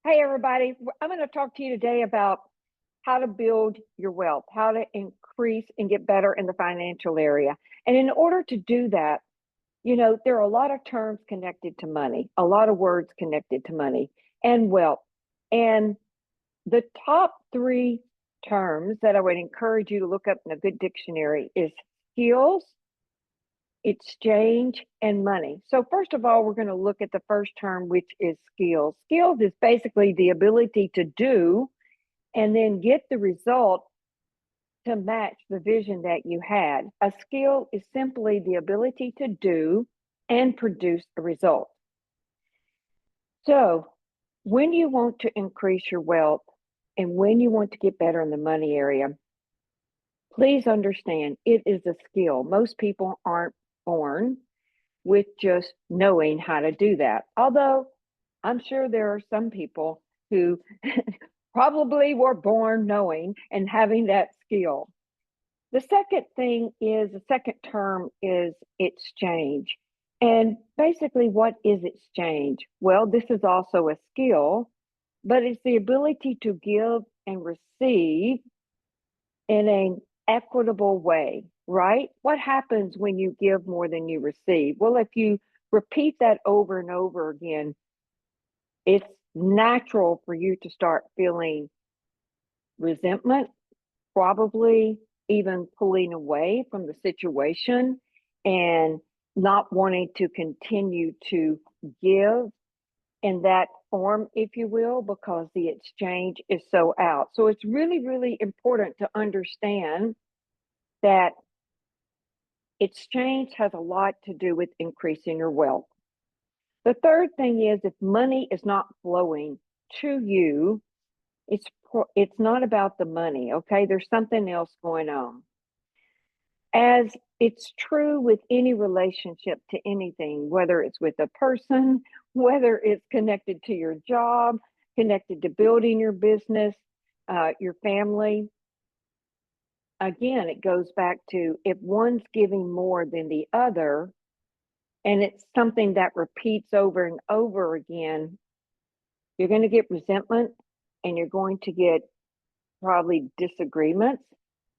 Hey, everybody. I'm going to talk to you today about how to build your wealth, how to increase and get better in the financial area. And in order to do that, there are a lot of terms connected to money, a lot of words connected to money and wealth. And the top three terms that I would encourage you to look up in a good dictionary is skills, exchange, and money. So first of all, we're going to look at the first term, which is skills. Skills is basically the ability to do and then get the result to match the vision that you had. A skill is simply the ability to do and produce a result. So when you want to increase your wealth and when you want to get better in the money area, please understand it is a skill. Most people aren't born with just knowing how to do that. Although I'm sure there are some people who probably were born knowing and having that skill. The second term is exchange. And basically, what is exchange? Well, this is also a skill, but it's the ability to give and receive in an equitable way, right? What happens when you give more than you receive? Well, if you repeat that over and over again, it's natural for you to start feeling resentment, probably even pulling away from the situation and not wanting to continue to give in that form, if you will, because the exchange is so out. So it's really, really important to understand that exchange has a lot to do with increasing your wealth. The third thing is if money is not flowing to you, it's not about the money, okay? There's something else going on. As it's true with any relationship to anything, whether it's with a person, whether it's connected to your job, connected to building your business, your family. Again, it goes back to if one's giving more than the other, and it's something that repeats over and over again, you're going to get resentment and you're going to get probably disagreements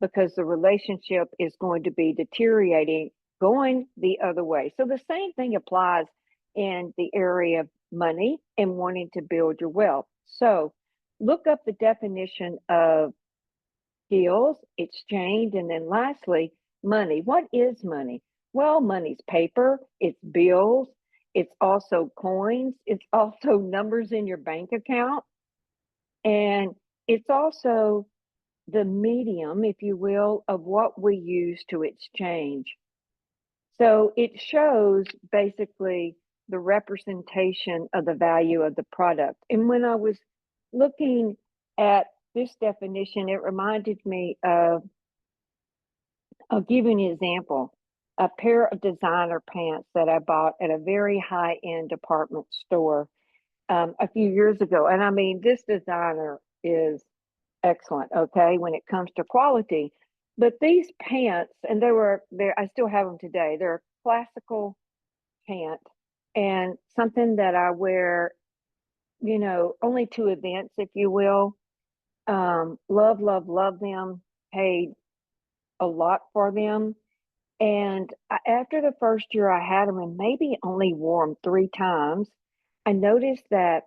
because the relationship is going to be deteriorating, going the other way. So the same thing applies in the area of money and wanting to build your wealth. So look up the definition of skills, exchange, and then lastly, money. What is money? Well, money's paper, it's bills, it's also coins, it's also numbers in your bank account, and it's also the medium, if you will, of what we use to exchange. So it shows basically the representation of the value of the product. And when I was looking at this definition, it reminded me of, I'll give you an example, a pair of designer pants that I bought at a very high-end department store a few years ago. And I mean, this designer is excellent, okay, when it comes to quality. But these pants, and they were there, I still have them today. They're a classical pant and something that I wear, only to events, if you will. Love, love, love them. Paid a lot for them. And after the first year I had them, and maybe only wore them 3 times, I noticed that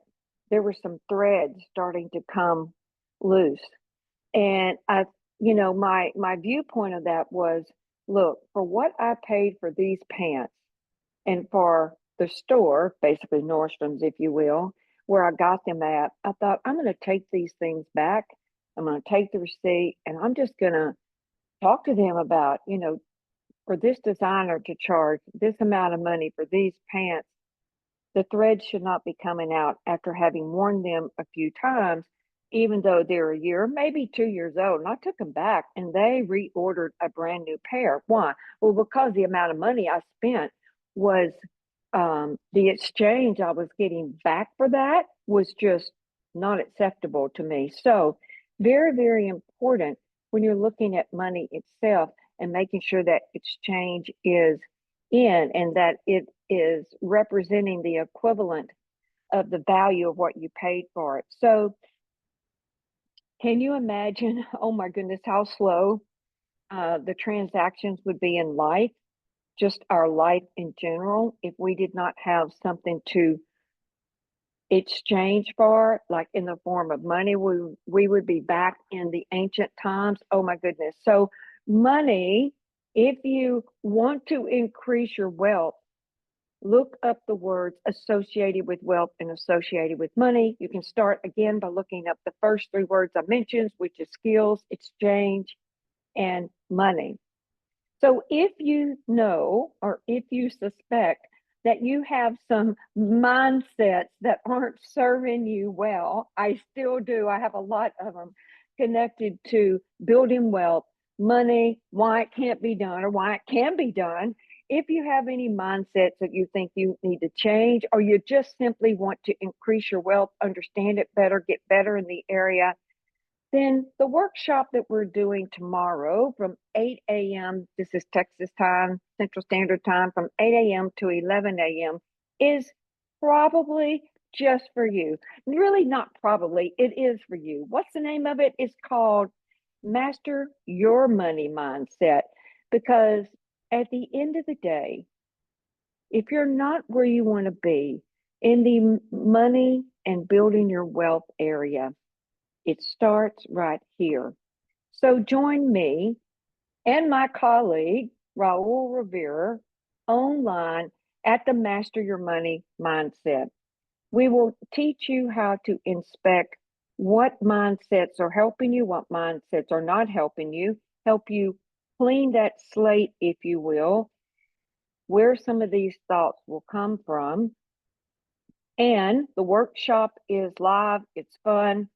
there were some threads starting to come loose. And my viewpoint of that was, look, for what I paid for these pants and for the store, basically Nordstrom's, if you will, where I got them at, I thought, I'm going to take these things back. I'm going to take the receipt and I'm just going to talk to them about, for this designer to charge this amount of money for these pants, the threads should not be coming out after having worn them a few times, even though they're a year, maybe 2 years old. And I took them back and they reordered a brand new pair. Why? Well, because the amount of money I spent was the exchange I was getting back for that was just not acceptable to me. So very, very important when you're looking at money itself and making sure that exchange is in and that it is representing the equivalent of the value of what you paid for it. So can you imagine, oh my goodness, how slow the transactions would be in life, just our life in general, if we did not have something to exchange for, like in the form of money? We would be back in the ancient times. Oh my goodness. So money, if you want to increase your wealth, look up the words associated with wealth and associated with money. You can start again by looking up the first three words I mentioned, which is skills, exchange, and money. So if you know, or if you suspect that you have some mindsets that aren't serving you well, I still do. I have a lot of them connected to building wealth, money, why it can't be done or why it can be done. If you have any mindsets that you think you need to change, or you just simply want to increase your wealth, understand it better, get better in the area, then the workshop that we're doing tomorrow from 8 a.m., this is Texas time, Central Standard Time, from 8 a.m. to 11 a.m., is probably just for you. Really, not probably, it is for you. What's the name of it? It's called Master Your Money Mindset. Because at the end of the day, if you're not where you want to be in the money and building your wealth area, it starts right here. So join me and my colleague, Raul Rivera, online at the Master Your Money Mindset. We will teach you how to inspect what mindsets are helping you, what mindsets are not helping you, help you clean that slate, if you will, where some of these thoughts will come from. And the workshop is live, it's fun.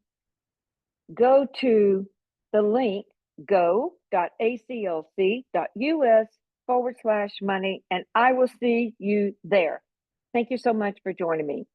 Go to the link go.aclc.us/money, and I will see you there. Thank you so much for joining me.